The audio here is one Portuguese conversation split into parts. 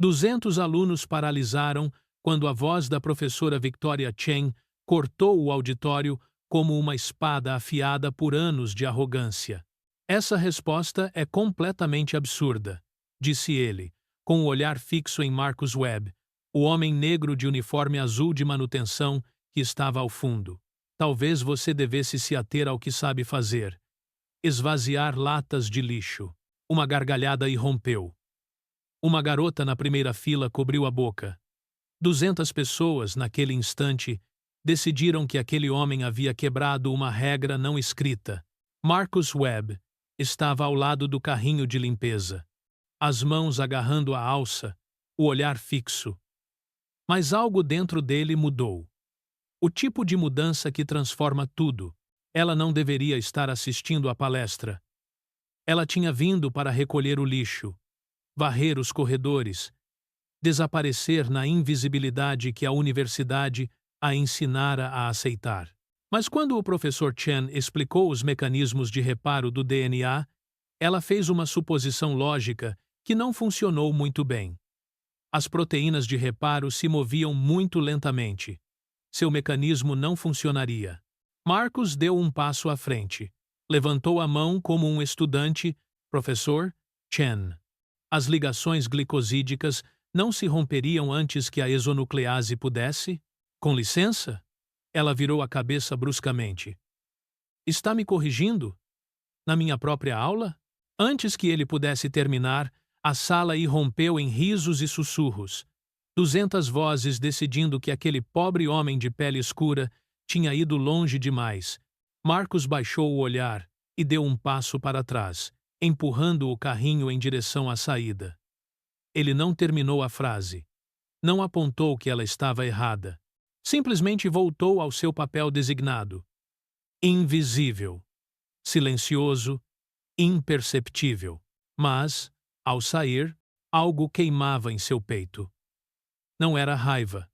200 alunos paralisaram quando a voz da professora Victoria Chen cortou o auditório como uma espada afiada por anos de arrogância. Essa resposta é completamente absurda, disse ele, com o olhar fixo em Marcus Webb, o homem negro de uniforme azul de manutenção que estava ao fundo. Talvez você devesse se ater ao que sabe fazer. Esvaziar latas de lixo. Uma gargalhada irrompeu. Uma garota na primeira fila cobriu a boca. 200 pessoas, naquele instante, decidiram que aquele homem havia quebrado uma regra não escrita. Marcus Webb estava ao lado do carrinho de limpeza, as mãos agarrando a alça, o olhar fixo. Mas algo dentro dele mudou. O tipo de mudança que transforma tudo. Ela não deveria estar assistindo à palestra. Ela tinha vindo para recolher o lixo, varrer os corredores, desaparecer na invisibilidade que a universidade a ensinara a aceitar. Mas quando o professor Chen explicou os mecanismos de reparo do DNA, ela fez uma suposição lógica que não funcionou muito bem. As proteínas de reparo se moviam muito lentamente. Seu mecanismo não funcionaria. Marcus deu um passo à frente. Levantou a mão como um estudante. Professor Chen. As ligações glicosídicas não se romperiam antes que a exonuclease pudesse? Com licença? Ela virou a cabeça bruscamente. Está me corrigindo? Na minha própria aula? Antes que ele pudesse terminar, a sala irrompeu em risos e sussurros. 200 vozes decidindo que aquele pobre homem de pele escura tinha ido longe demais. Marcus baixou o olhar e deu um passo para trás, empurrando o carrinho em direção à saída. Ele não terminou a frase. Não apontou que ela estava errada. Simplesmente voltou ao seu papel designado. Invisível. Silencioso. Imperceptível. Mas, ao sair, algo queimava em seu peito. Não era raiva.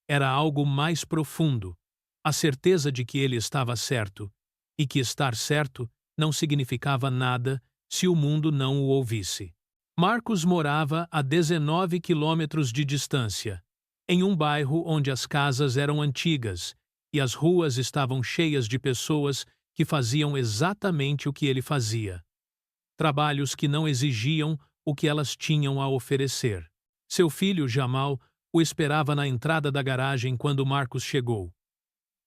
Era algo mais profundo. A certeza de que ele estava certo, e que estar certo não significava nada se o mundo não o ouvisse. Marcus morava a 19 quilômetros de distância, em um bairro onde as casas eram antigas e as ruas estavam cheias de pessoas que faziam exatamente o que ele fazia. Trabalhos que não exigiam o que elas tinham a oferecer. Seu filho, Jamal, o esperava na entrada da garagem quando Marcus chegou.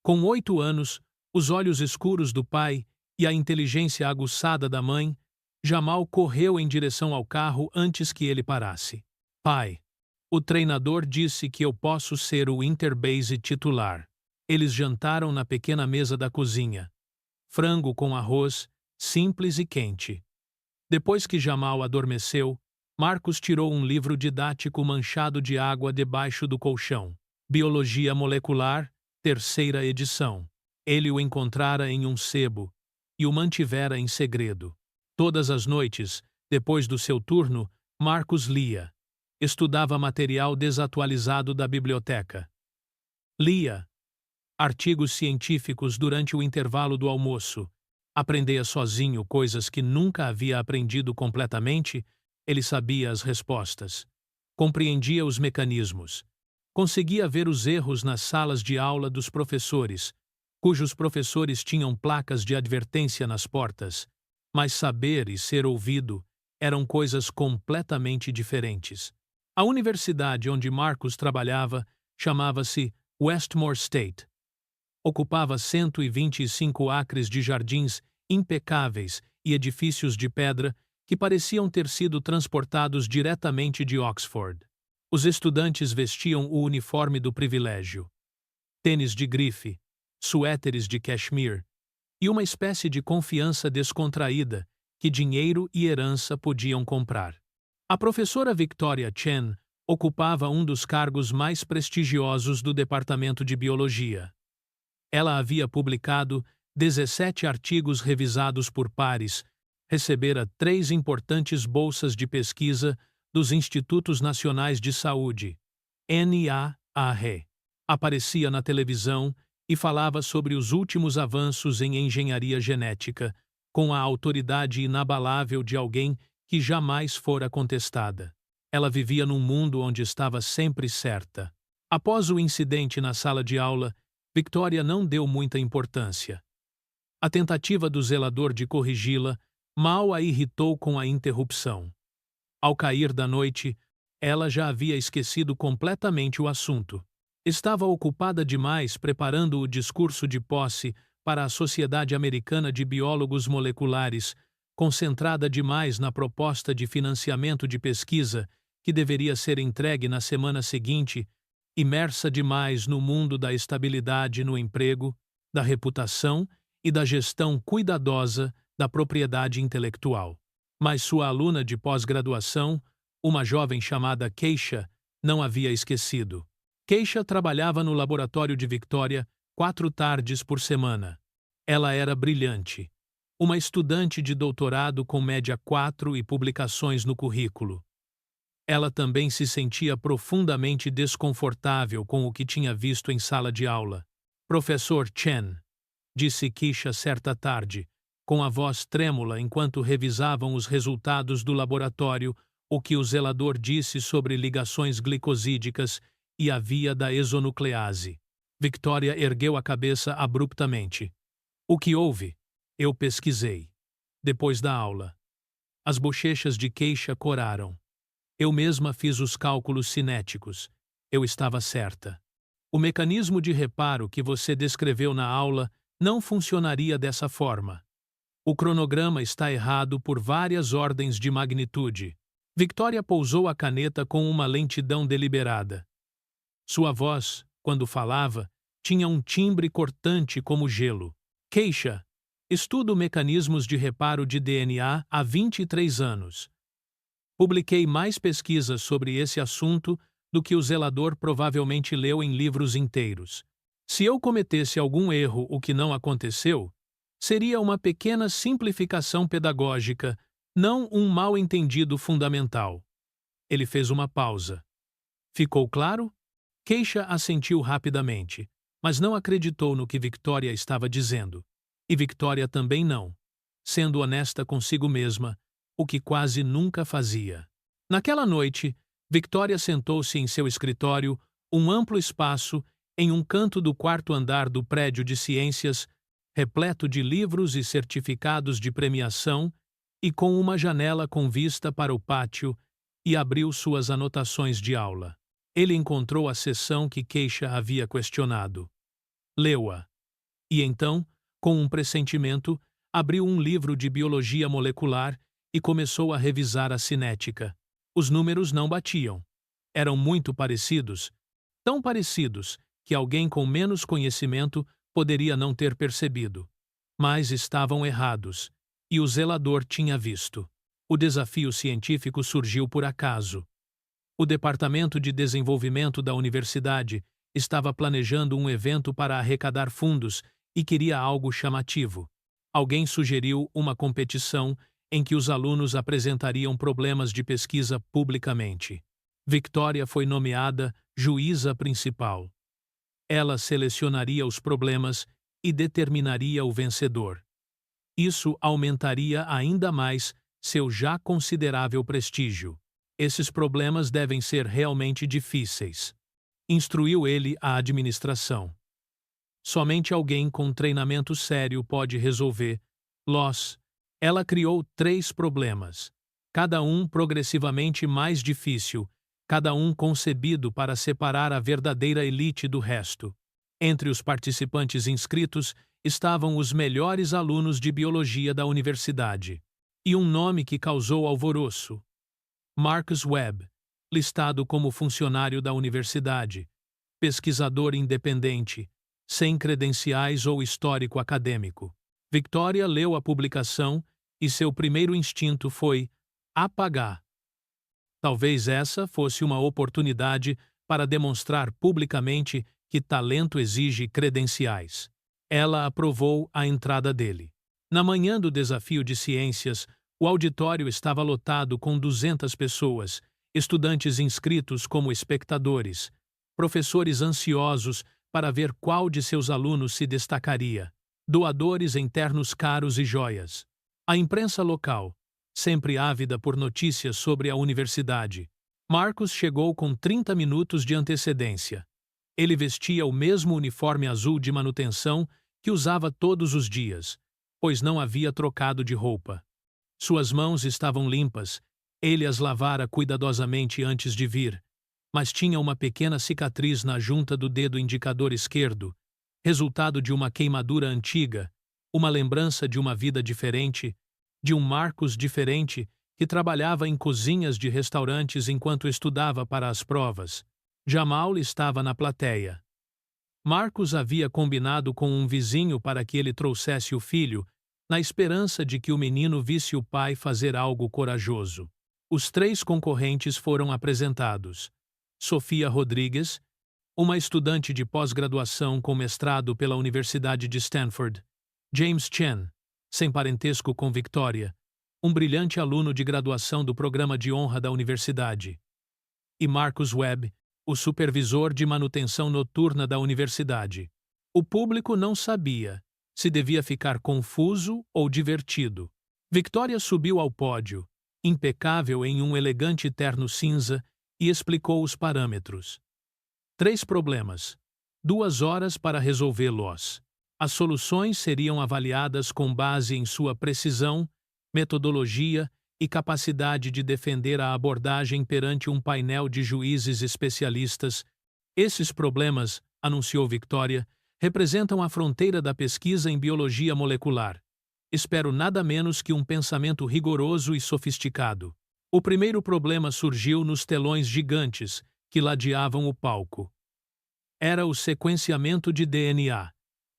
Com 8 anos, os olhos escuros do pai e a inteligência aguçada da mãe, Jamal correu em direção ao carro antes que ele parasse. Pai, o treinador disse que eu posso ser o Interbase titular. Eles jantaram na pequena mesa da cozinha. Frango com arroz, simples e quente. Depois que Jamal adormeceu, Marcus tirou um livro didático manchado de água debaixo do colchão. Biologia Molecular, 3ª edição. Ele o encontrara em um sebo e o mantivera em segredo. Todas as noites, depois do seu turno, Marcus lia. Estudava material desatualizado da biblioteca. Lia artigos científicos durante o intervalo do almoço. Aprendia sozinho coisas que nunca havia aprendido completamente. Ele sabia as respostas. Compreendia os mecanismos. Conseguia ver os erros nas salas de aula dos professores, cujos professores tinham placas de advertência nas portas. Mas saber e ser ouvido eram coisas completamente diferentes. A universidade onde Marcus trabalhava chamava-se Westmore State. Ocupava 125 acres de jardins impecáveis e edifícios de pedra que pareciam ter sido transportados diretamente de Oxford. Os estudantes vestiam o uniforme do privilégio. Tênis de grife, suéteres de cashmere e uma espécie de confiança descontraída que dinheiro e herança podiam comprar. A professora Victoria Chen ocupava um dos cargos mais prestigiosos do Departamento de Biologia. Ela havia publicado 17 artigos revisados por pares, recebera 3 importantes bolsas de pesquisa dos Institutos Nacionais de Saúde, NIAR. Aparecia na televisão e falava sobre os últimos avanços em engenharia genética, com a autoridade inabalável de alguém que jamais fora contestada. Ela vivia num mundo onde estava sempre certa. Após o incidente na sala de aula, Victoria não deu muita importância. A tentativa do zelador de corrigi-la mal a irritou com a interrupção. Ao cair da noite, ela já havia esquecido completamente o assunto. Estava ocupada demais preparando o discurso de posse para a Sociedade Americana de Biólogos Moleculares, concentrada demais na proposta de financiamento de pesquisa que deveria ser entregue na semana seguinte, imersa demais no mundo da estabilidade no emprego, da reputação e da gestão cuidadosa da propriedade intelectual. Mas sua aluna de pós-graduação, uma jovem chamada Keisha, não havia esquecido. Keisha trabalhava no laboratório de Victoria 4 tardes por semana. Ela era brilhante. Uma estudante de doutorado com média 4 e publicações no currículo. Ela também se sentia profundamente desconfortável com o que tinha visto em sala de aula. Professor Chen, disse Keisha certa tarde, com a voz trêmula enquanto revisavam os resultados do laboratório, o que o zelador disse sobre ligações glicosídicas e a via da exonuclease. Victoria ergueu a cabeça abruptamente. O que houve? Eu pesquisei. Depois da aula. As bochechas de Keisha coraram. Eu mesma fiz os cálculos cinéticos. Eu estava certa. O mecanismo de reparo que você descreveu na aula não funcionaria dessa forma. O cronograma está errado por várias ordens de magnitude. Victoria pousou a caneta com uma lentidão deliberada. Sua voz, quando falava, tinha um timbre cortante como gelo. Keisha, estudo mecanismos de reparo de DNA há 23 anos. Publiquei mais pesquisas sobre esse assunto do que o zelador provavelmente leu em livros inteiros. Se eu cometesse algum erro, o que não aconteceu, seria uma pequena simplificação pedagógica, não um mal-entendido fundamental. Ele fez uma pausa. Ficou claro? Keisha assentiu rapidamente, mas não acreditou no que Victoria estava dizendo. E Victoria também não, sendo honesta consigo mesma, o que quase nunca fazia. Naquela noite, Victoria sentou-se em seu escritório, um amplo espaço, em um canto do 4º andar do prédio de ciências, repleto de livros e certificados de premiação, e com uma janela com vista para o pátio, e abriu suas anotações de aula. Ele encontrou a seção que Keisha havia questionado. Leu-a. E então, com um pressentimento, abriu um livro de biologia molecular e começou a revisar a cinética. Os números não batiam. Eram muito parecidos, tão parecidos que alguém com menos conhecimento poderia não ter percebido. Mas estavam errados, e o zelador tinha visto. O desafio científico surgiu por acaso. O Departamento de Desenvolvimento da Universidade estava planejando um evento para arrecadar fundos e queria algo chamativo. Alguém sugeriu uma competição em que os alunos apresentariam problemas de pesquisa publicamente. Victoria foi nomeada juíza principal. Ela selecionaria os problemas e determinaria o vencedor. Isso aumentaria ainda mais seu já considerável prestígio. Esses problemas devem ser realmente difíceis. Instruiu ele a administração. Somente alguém com treinamento sério pode resolver. Ela criou 3 problemas, cada um progressivamente mais difícil, cada um concebido para separar a verdadeira elite do resto. Entre os participantes inscritos estavam os melhores alunos de biologia da universidade. E um nome que causou alvoroço. Marcus Webb, listado como funcionário da universidade, pesquisador independente, sem credenciais ou histórico acadêmico. Victoria leu a publicação e seu primeiro instinto foi apagar. Talvez essa fosse uma oportunidade para demonstrar publicamente que talento exige credenciais. Ela aprovou a entrada dele. Na manhã do desafio de ciências, o auditório estava lotado com 200 pessoas, estudantes inscritos como espectadores, professores ansiosos para ver qual de seus alunos se destacaria, doadores em ternos caros e joias. A imprensa local, sempre ávida por notícias sobre a universidade, Marcus chegou com 30 minutos de antecedência. Ele vestia o mesmo uniforme azul de manutenção que usava todos os dias, pois não havia trocado de roupa. Suas mãos estavam limpas, ele as lavara cuidadosamente antes de vir, mas tinha uma pequena cicatriz na junta do dedo indicador esquerdo, resultado de uma queimadura antiga, uma lembrança de uma vida diferente, de um Marcus diferente que trabalhava em cozinhas de restaurantes enquanto estudava para as provas. Jamal estava na plateia. Marcus havia combinado com um vizinho para que ele trouxesse o filho, na esperança de que o menino visse o pai fazer algo corajoso. Os 3 concorrentes foram apresentados. Sofia Rodrigues, uma estudante de pós-graduação com mestrado pela Universidade de Stanford. James Chen, sem parentesco com Victoria, um brilhante aluno de graduação do programa de honra da universidade. E Marcus Webb, o supervisor de manutenção noturna da universidade. O público não sabia se devia ficar confuso ou divertido. Victoria subiu ao pódio, impecável em um elegante terno cinza, e explicou os parâmetros. 3 problemas. 2 horas para resolvê-los. As soluções seriam avaliadas com base em sua precisão, metodologia e capacidade de defender a abordagem perante um painel de juízes especialistas. Esses problemas, anunciou Victoria, representam a fronteira da pesquisa em biologia molecular. Espero nada menos que um pensamento rigoroso e sofisticado. O primeiro problema surgiu nos telões gigantes que ladeavam o palco. Era o sequenciamento de DNA,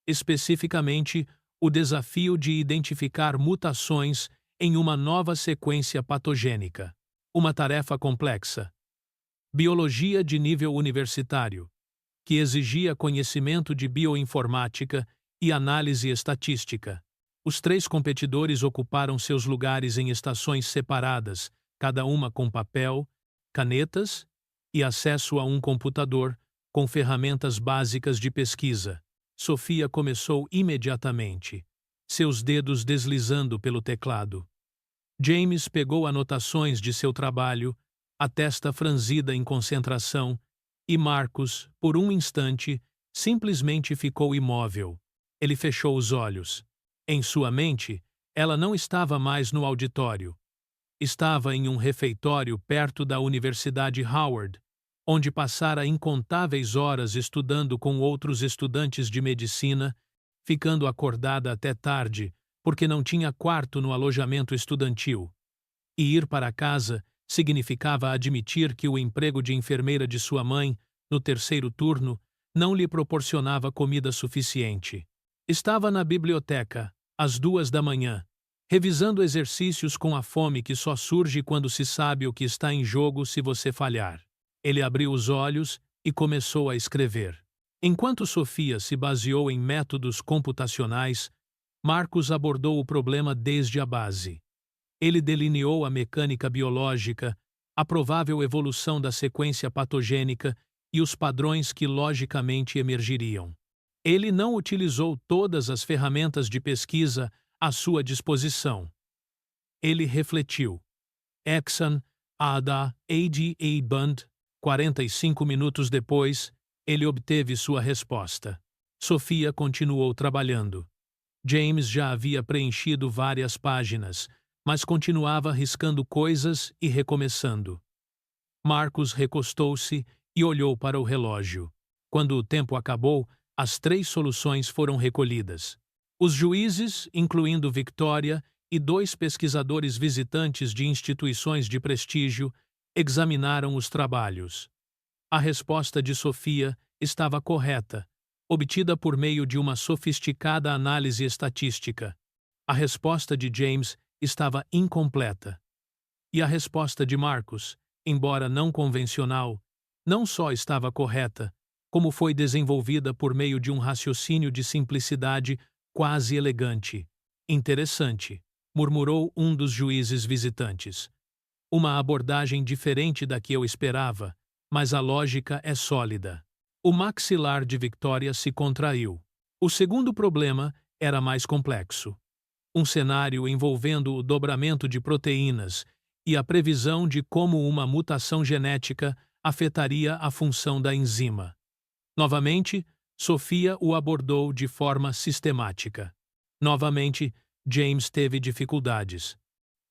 especificamente o desafio de identificar mutações em uma nova sequência patogênica. Uma tarefa complexa. Biologia de nível universitário, que exigia conhecimento de bioinformática e análise estatística. Os 3 competidores ocuparam seus lugares em estações separadas, cada uma com papel, canetas e acesso a um computador com ferramentas básicas de pesquisa. Sofia começou imediatamente, seus dedos deslizando pelo teclado. James pegou anotações de seu trabalho, a testa franzida em concentração, e Marcus, por um instante, simplesmente ficou imóvel. Ele fechou os olhos. Em sua mente, ela não estava mais no auditório. Estava em um refeitório perto da Universidade Howard, onde passara incontáveis horas estudando com outros estudantes de medicina, ficando acordada até tarde, porque não tinha quarto no alojamento estudantil. E ir para casa significava admitir que o emprego de enfermeira de sua mãe, no 3º turno, não lhe proporcionava comida suficiente. Estava na biblioteca, às 2 da manhã, revisando exercícios com a fome que só surge quando se sabe o que está em jogo se você falhar. Ele abriu os olhos e começou a escrever. Enquanto Sofia se baseou em métodos computacionais, Marcus abordou o problema desde a base. Ele delineou a mecânica biológica, a provável evolução da sequência patogênica e os padrões que logicamente emergiriam. Ele não utilizou todas as ferramentas de pesquisa à sua disposição. Ele refletiu. Exxon, Ada, A.G.A. Bund. 45 minutos depois, ele obteve sua resposta. Sofia continuou trabalhando. James já havia preenchido várias páginas, mas continuava riscando coisas e recomeçando. Marcus recostou-se e olhou para o relógio. Quando o tempo acabou, as 3 soluções foram recolhidas. Os juízes, incluindo Victoria e 2 pesquisadores visitantes de instituições de prestígio, examinaram os trabalhos. A resposta de Sofia estava correta, obtida por meio de uma sofisticada análise estatística. A resposta de James estava incompleta. E a resposta de Marcus, embora não convencional, não só estava correta, como foi desenvolvida por meio de um raciocínio de simplicidade quase elegante. Interessante, murmurou um dos juízes visitantes. Uma abordagem diferente da que eu esperava, mas a lógica é sólida. O maxilar de Victoria se contraiu. O segundo problema era mais complexo. Um cenário envolvendo o dobramento de proteínas e a previsão de como uma mutação genética afetaria a função da enzima. Novamente, Sophia o abordou de forma sistemática. Novamente, James teve dificuldades.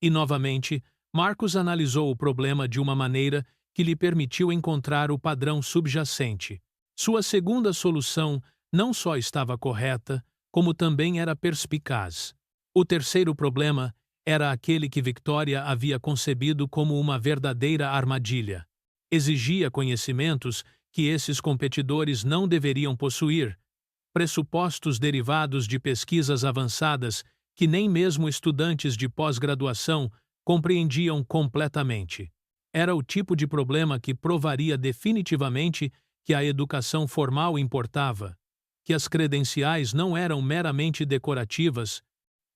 E novamente, Marcus analisou o problema de uma maneira que lhe permitiu encontrar o padrão subjacente. Sua segunda solução não só estava correta, como também era perspicaz. O terceiro problema era aquele que Victoria havia concebido como uma verdadeira armadilha. Exigia conhecimentos que esses competidores não deveriam possuir, pressupostos derivados de pesquisas avançadas que nem mesmo estudantes de pós-graduação compreendiam completamente. Era o tipo de problema que provaria definitivamente que a educação formal importava, que as credenciais não eram meramente decorativas,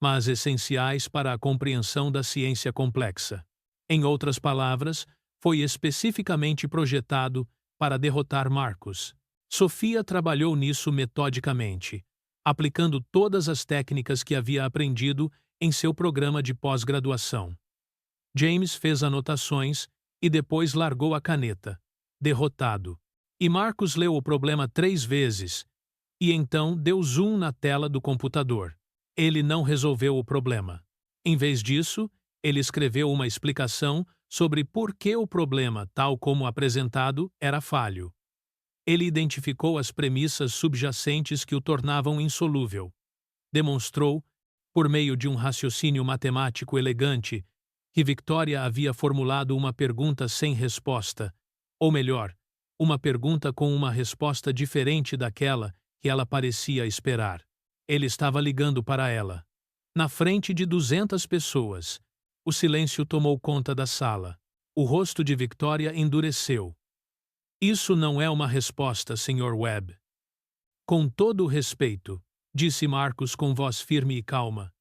mas essenciais para a compreensão da ciência complexa. Em outras palavras, foi especificamente projetado para derrotar Marcus. Sophia trabalhou nisso metodicamente, aplicando todas as técnicas que havia aprendido em seu programa de pós-graduação. James fez anotações e depois largou a caneta, derrotado. E Marcus leu o problema 3 vezes, e então deu zoom na tela do computador. Ele não resolveu o problema. Em vez disso, ele escreveu uma explicação sobre por que o problema, tal como apresentado, era falho. Ele identificou as premissas subjacentes que o tornavam insolúvel. Demonstrou, por meio de um raciocínio matemático elegante, que Victoria havia formulado uma pergunta sem resposta, ou melhor, uma pergunta com uma resposta diferente daquela que ela parecia esperar. Ele estava ligando para ela. Na frente de 200 pessoas. O silêncio tomou conta da sala. O rosto de Victoria endureceu. Isso não é uma resposta, Sr. Webb. Com todo o respeito, disse Marcus com voz firme e calma.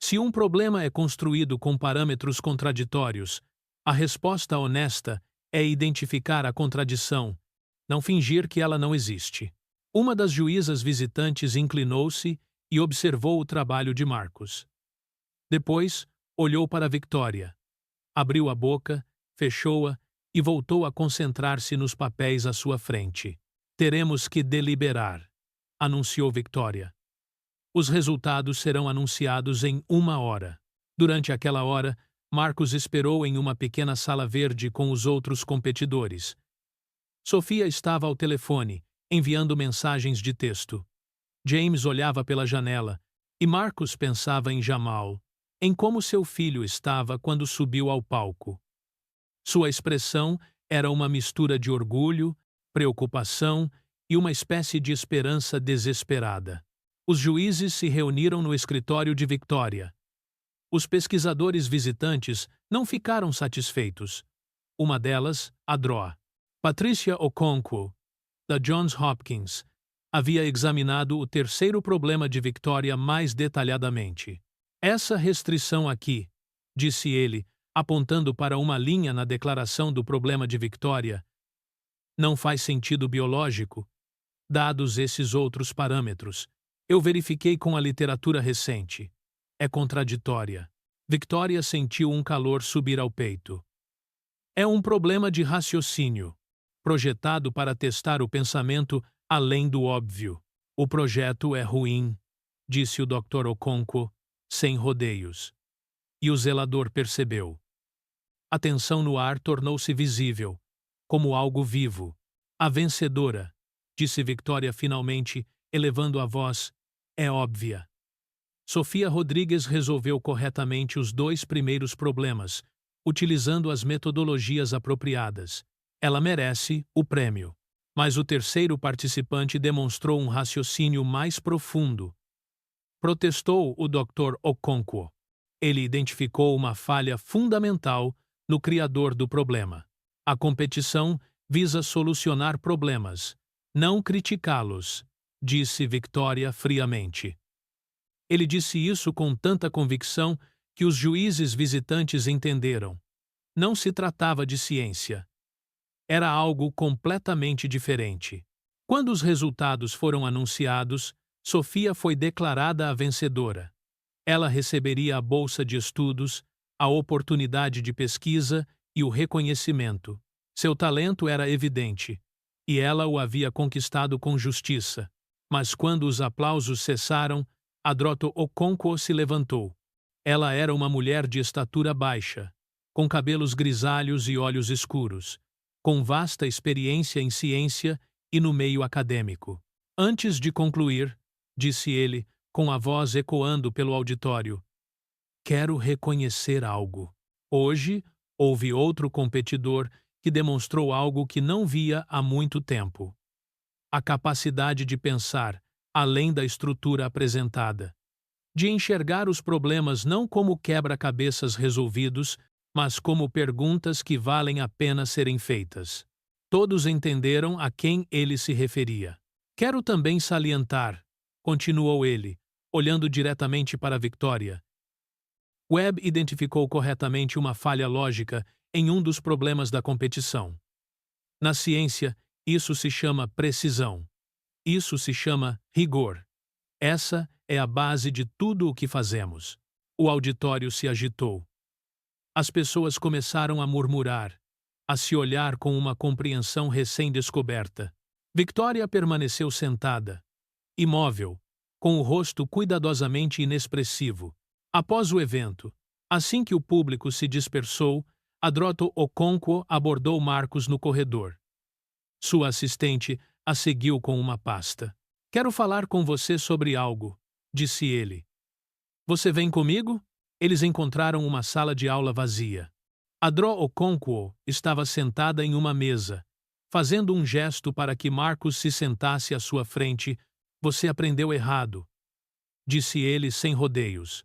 Se um problema é construído com parâmetros contraditórios, a resposta honesta é identificar a contradição, não fingir que ela não existe. Uma das juízas visitantes inclinou-se e observou o trabalho de Marcus. Depois, olhou para Victoria. Abriu a boca, fechou-a e voltou a concentrar-se nos papéis à sua frente. Teremos que deliberar, anunciou Victoria. Os resultados serão anunciados em 1 hora. Durante aquela hora, Marcus esperou em uma pequena sala verde com os outros competidores. Sophia estava ao telefone, enviando mensagens de texto. James olhava pela janela, e Marcus pensava em Jamal, em como seu filho estava quando subiu ao palco. Sua expressão era uma mistura de orgulho, preocupação e uma espécie de esperança desesperada. Os juízes se reuniram no escritório de Victoria. Os pesquisadores visitantes não ficaram satisfeitos. Uma delas, a Dro. Patricia Okonkwo, da Johns Hopkins, havia examinado o terceiro problema de Victoria mais detalhadamente. Essa restrição aqui, disse ele, apontando para uma linha na declaração do problema de Victoria, não faz sentido biológico, dados esses outros parâmetros. Eu verifiquei com a literatura recente. É contraditória. Victoria sentiu um calor subir ao peito. É um problema de raciocínio, projetado para testar o pensamento além do óbvio. O projeto é ruim, disse o Dr. Okonkwo, sem rodeios. E o zelador percebeu. A tensão no ar tornou-se visível, como algo vivo. A vencedora, disse Victoria finalmente, elevando a voz, é óbvia. Sophia Rodrigues resolveu corretamente os 2 primeiros problemas, utilizando as metodologias apropriadas. Ela merece o prêmio. Mas o terceiro participante demonstrou um raciocínio mais profundo. Protestou o Dr. Okonkwo. Ele identificou uma falha fundamental no criador do problema. A competição visa solucionar problemas, não criticá-los, disse Victoria friamente. Ele disse isso com tanta convicção que os juízes visitantes entenderam. Não se tratava de ciência. Era algo completamente diferente. Quando os resultados foram anunciados, Sophia foi declarada a vencedora. Ela receberia a bolsa de estudos, a oportunidade de pesquisa e o reconhecimento. Seu talento era evidente, e ela o havia conquistado com justiça. Mas quando os aplausos cessaram, Adroto Okonkwo se levantou. Ela era uma mulher de estatura baixa, com cabelos grisalhos e olhos escuros, com vasta experiência em ciência e no meio acadêmico. Antes de concluir, disse ele, com a voz ecoando pelo auditório, quero reconhecer algo. Hoje, houve outro competidor que demonstrou algo que não via há muito tempo. A capacidade de pensar, além da estrutura apresentada. De enxergar os problemas não como quebra-cabeças resolvidos, mas como perguntas que valem a pena serem feitas. Todos entenderam a quem ele se referia. Quero também salientar, continuou ele, olhando diretamente para Victoria. Webb identificou corretamente uma falha lógica em um dos problemas da competição. Na ciência, isso se chama precisão. Isso se chama rigor. Essa é a base de tudo o que fazemos. O auditório se agitou. As pessoas começaram a murmurar, a se olhar com uma compreensão recém-descoberta. Victoria permaneceu sentada, imóvel, com o rosto cuidadosamente inexpressivo. Após o evento, assim que o público se dispersou, Adroto Okonkwo abordou Marcus no corredor. Sua assistente a seguiu com uma pasta. Quero falar com você sobre algo, disse ele. Você vem comigo? Eles encontraram uma sala de aula vazia. Adro Okonkwo estava sentada em uma mesa, fazendo um gesto para que Marcus se sentasse à sua frente. Você aprendeu errado, disse ele sem rodeios.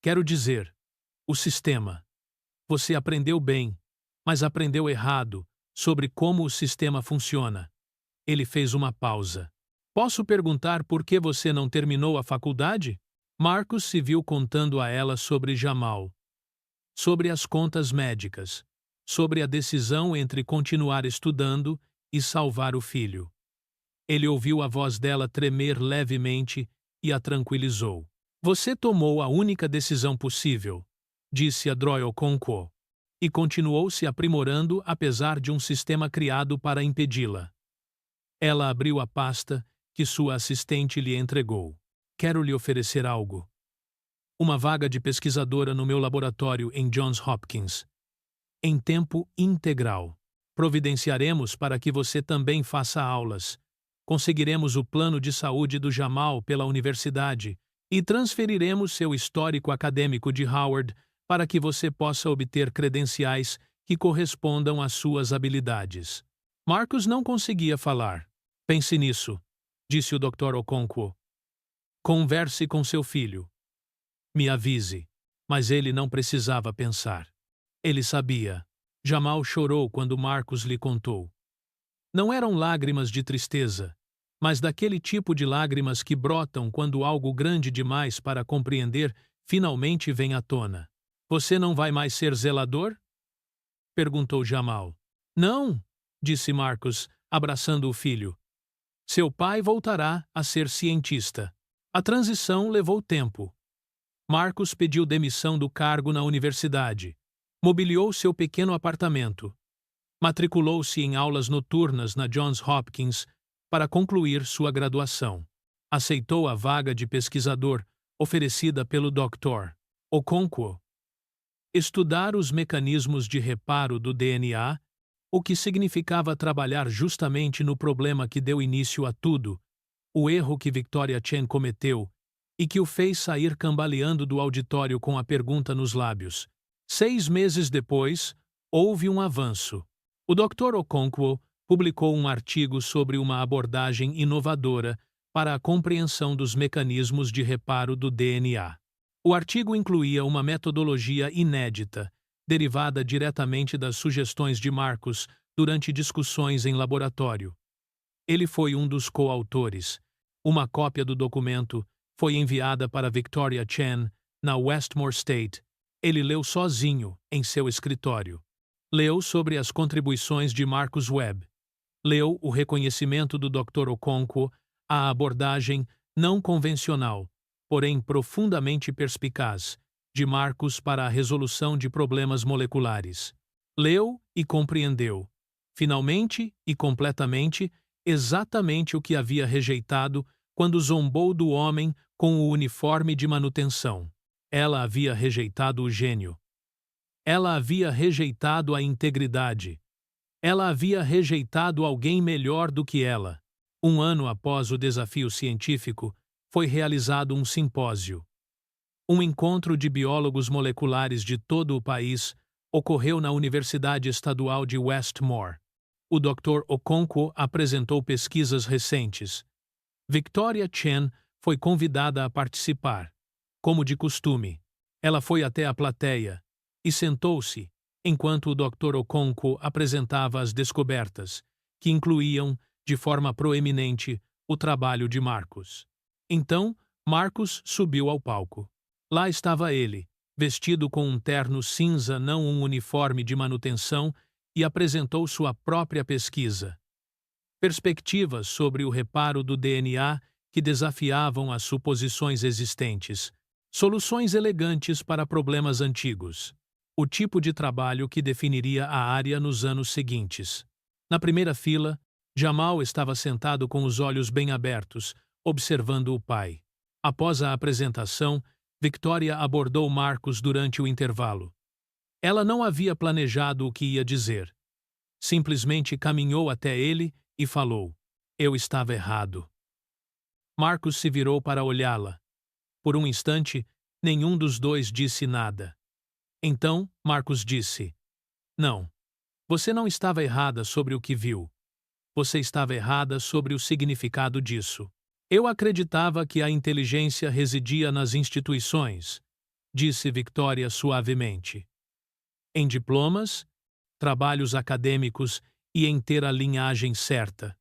Quero dizer, o sistema. Você aprendeu bem, mas aprendeu errado sobre como o sistema funciona. Ele fez uma pausa. Posso perguntar por que você não terminou a faculdade? Marcus se viu contando a ela sobre Jamal, sobre as contas médicas, sobre a decisão entre continuar estudando e salvar o filho. Ele ouviu a voz dela tremer levemente e a tranquilizou. Você tomou a única decisão possível, disse Adroy Okonkwo, e continuou se aprimorando apesar de um sistema criado para impedi-la. Ela abriu a pasta que sua assistente lhe entregou. Quero lhe oferecer algo. Uma vaga de pesquisadora no meu laboratório em Johns Hopkins. Em tempo integral. Providenciaremos para que você também faça aulas. Conseguiremos o plano de saúde do Jamal pela universidade e transferiremos seu histórico acadêmico de Howard para que você possa obter credenciais que correspondam às suas habilidades. Marcus não conseguia falar. Pense nisso, disse o Dr. Okonkwo. Converse com seu filho. Me avise. Mas ele não precisava pensar. Ele sabia. Jamal chorou quando Marcus lhe contou. Não eram lágrimas de tristeza, mas daquele tipo de lágrimas que brotam quando algo grande demais para compreender finalmente vem à tona. Você não vai mais ser zelador? Perguntou Jamal. Não, disse Marcus, abraçando o filho. Seu pai voltará a ser cientista. A transição levou tempo. Marcus pediu demissão do cargo na universidade. Mobiliou seu pequeno apartamento. Matriculou-se em aulas noturnas na Johns Hopkins para concluir sua graduação. Aceitou a vaga de pesquisador oferecida pelo Dr. Okonkwo. Estudar os mecanismos de reparo do DNA, o que significava trabalhar justamente no problema que deu início a tudo, o erro que Victoria Chen cometeu e que o fez sair cambaleando do auditório com a pergunta nos lábios. 6 meses depois, houve um avanço. O Dr. Okonkwo publicou um artigo sobre uma abordagem inovadora para a compreensão dos mecanismos de reparo do DNA. O artigo incluía uma metodologia inédita, derivada diretamente das sugestões de Marcus durante discussões em laboratório. Ele foi um dos coautores. Uma cópia do documento foi enviada para Victoria Chen, na Westmore State. Ele leu sozinho, em seu escritório. Leu sobre as contribuições de Marcus Webb. Leu o reconhecimento do Dr. Okonkwo à abordagem não convencional, porém profundamente perspicaz, de Marcus para a resolução de problemas moleculares. Leu e compreendeu, finalmente e completamente, exatamente o que havia rejeitado quando zombou do homem com o uniforme de manutenção. Ela havia rejeitado o gênio. Ela havia rejeitado a integridade. Ela havia rejeitado alguém melhor do que ela. Um ano após o desafio científico, foi realizado um simpósio. Um encontro de biólogos moleculares de todo o país ocorreu na Universidade Estadual de Westmore. O Dr. Okonkwo apresentou pesquisas recentes. Victoria Chen foi convidada a participar. Como de costume, ela foi até a plateia e sentou-se enquanto o Dr. Okonkwo apresentava as descobertas, que incluíam, de forma proeminente, o trabalho de Marcus. Então, Marcus subiu ao palco. Lá estava ele, vestido com um terno cinza, não um uniforme de manutenção, e apresentou sua própria pesquisa. Perspectivas sobre o reparo do DNA que desafiavam as suposições existentes. Soluções elegantes para problemas antigos. O tipo de trabalho que definiria a área nos anos seguintes. Na primeira fila, Jamal estava sentado com os olhos bem abertos, observando o pai. Após a apresentação, Victoria abordou Marcus durante o intervalo. Ela não havia planejado o que ia dizer. Simplesmente caminhou até ele e falou: "Eu estava errado." Marcus se virou para olhá-la. Por um instante, nenhum dos dois disse nada. Então, Marcus disse: "Não. Você não estava errada sobre o que viu. Você estava errada sobre o significado disso. Eu acreditava que a inteligência residia nas instituições", disse Victoria suavemente. "Em diplomas, trabalhos acadêmicos e em ter a linhagem certa.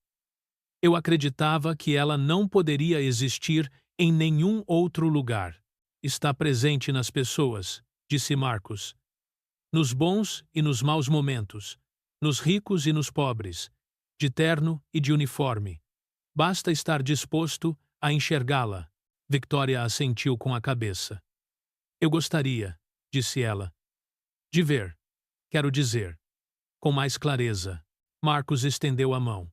Eu acreditava que ela não poderia existir em nenhum outro lugar. Está presente nas pessoas", disse Marcus. "Nos bons e nos maus momentos, nos ricos e nos pobres, de terno e de uniforme. Basta estar disposto a enxergá-la." Victoria assentiu com a cabeça. "Eu gostaria", disse ela, "de ver. Quero dizer, com mais clareza." Marcus estendeu a mão.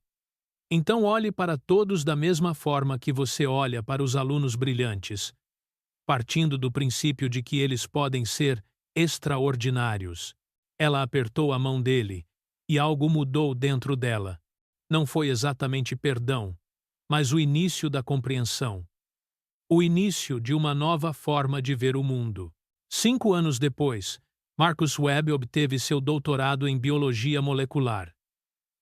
"Então olhe para todos da mesma forma que você olha para os alunos brilhantes, partindo do princípio de que eles podem ser extraordinários." Ela apertou a mão dele, e algo mudou dentro dela. Não foi exatamente perdão, mas o início da compreensão. O início de uma nova forma de ver o mundo. 5 anos depois, Marcus Webb obteve seu doutorado em biologia molecular.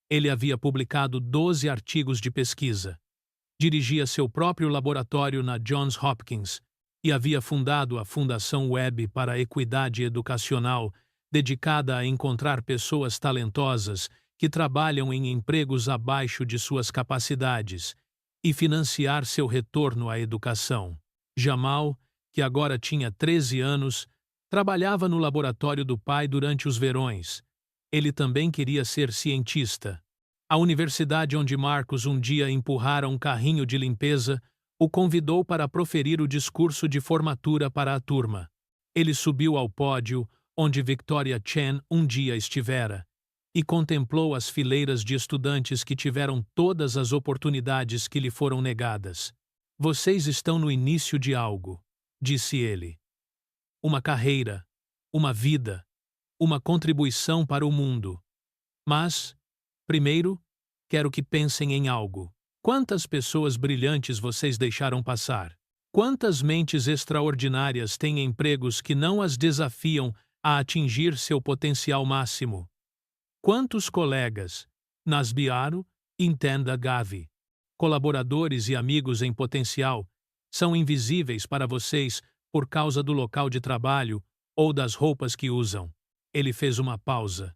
Ele havia publicado 12 artigos de pesquisa. Dirigia seu próprio laboratório na Johns Hopkins e havia fundado a Fundação Webb para a Equidade Educacional, dedicada a encontrar pessoas talentosas que trabalham em empregos abaixo de suas capacidades e financiar seu retorno à educação. Jamal, que agora tinha 13 anos, trabalhava no laboratório do pai durante os verões. Ele também queria ser cientista. A universidade onde Marcus um dia empurrara um carrinho de limpeza o convidou para proferir o discurso de formatura para a turma. Ele subiu ao pódio, onde Victoria Chen um dia estivera, e contemplou as fileiras de estudantes que tiveram todas as oportunidades que lhe foram negadas. "Vocês estão no início de algo", disse ele. "Uma carreira, uma vida, uma contribuição para o mundo. Mas, primeiro, quero que pensem em algo. Quantas pessoas brilhantes vocês deixaram passar? Quantas mentes extraordinárias têm empregos que não as desafiam a atingir seu potencial máximo? Quantos colegas, Nasbiaro e Intenda Gavi, colaboradores e amigos em potencial, são invisíveis para vocês por causa do local de trabalho ou das roupas que usam?" Ele fez uma pausa,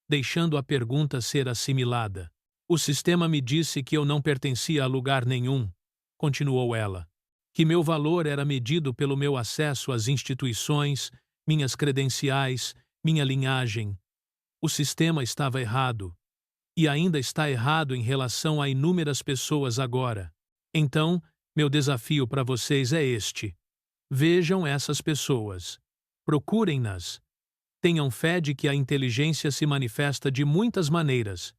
deixando a pergunta ser assimilada. "O sistema me disse que eu não pertencia a lugar nenhum", continuou ela, "que meu valor era medido pelo meu acesso às instituições, minhas credenciais, minha linhagem. O sistema estava errado, e ainda está errado em relação a inúmeras pessoas agora. Então, meu desafio para vocês é este: vejam essas pessoas. Procurem-nas. Tenham fé de que a inteligência se manifesta de muitas maneiras.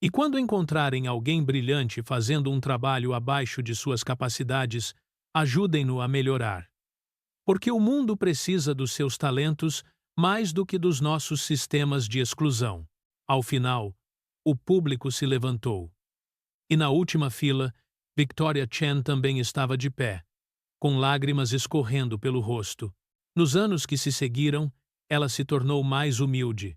E quando encontrarem alguém brilhante fazendo um trabalho abaixo de suas capacidades, ajudem-no a melhorar. Porque o mundo precisa dos seus talentos mais do que dos nossos sistemas de exclusão. Ao final, o público se levantou. E na última fila, Victoria Chen também estava de pé, com lágrimas escorrendo pelo rosto. Nos anos que se seguiram, ela se tornou mais humilde.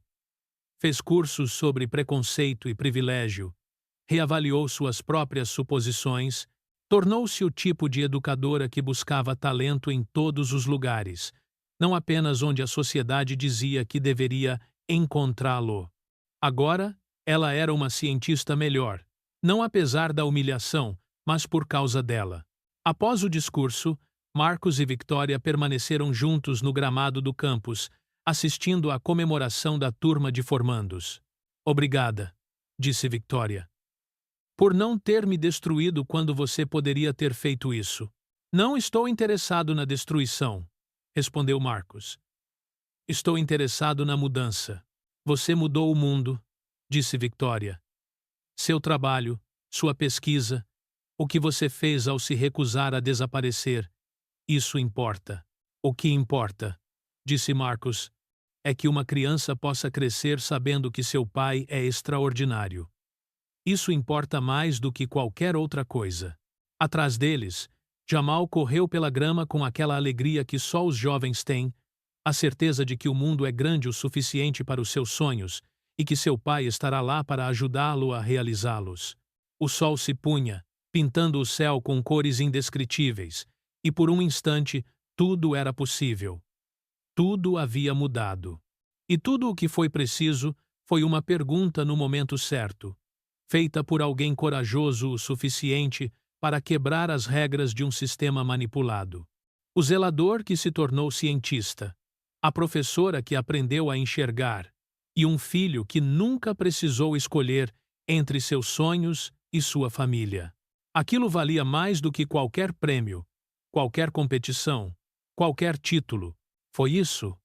Fez cursos sobre preconceito e privilégio, reavaliou suas próprias suposições, tornou-se o tipo de educadora que buscava talento em todos os lugares, não apenas onde a sociedade dizia que deveria encontrá-lo. Agora, ela era uma cientista melhor, não apesar da humilhação, mas por causa dela. Após o discurso, Marcos e Victoria permaneceram juntos no gramado do campus, assistindo à comemoração da turma de formandos. Obrigada, disse Victoria, por não ter me destruído quando você poderia ter feito isso. Não estou interessado na destruição, respondeu Marcos. Estou interessado na mudança. Você mudou o mundo, disse Victoria. Seu trabalho, sua pesquisa, o que você fez ao se recusar a desaparecer, isso importa. O que importa, disse Marcos, é que uma criança possa crescer sabendo que seu pai é extraordinário. Isso importa mais do que qualquer outra coisa. Atrás deles, Jamal correu pela grama com aquela alegria que só os jovens têm, a certeza de que o mundo é grande o suficiente para os seus sonhos e que seu pai estará lá para ajudá-lo a realizá-los. O sol se punha, pintando o céu com cores indescritíveis, e por um instante tudo era possível. Tudo havia mudado. E tudo o que foi preciso foi uma pergunta no momento certo, feita por alguém corajoso o suficiente para quebrar as regras de um sistema manipulado. O zelador que se tornou cientista, a professora que aprendeu a enxergar, e um filho que nunca precisou escolher entre seus sonhos e sua família. Aquilo valia mais do que qualquer prêmio, qualquer competição, qualquer título. Foi isso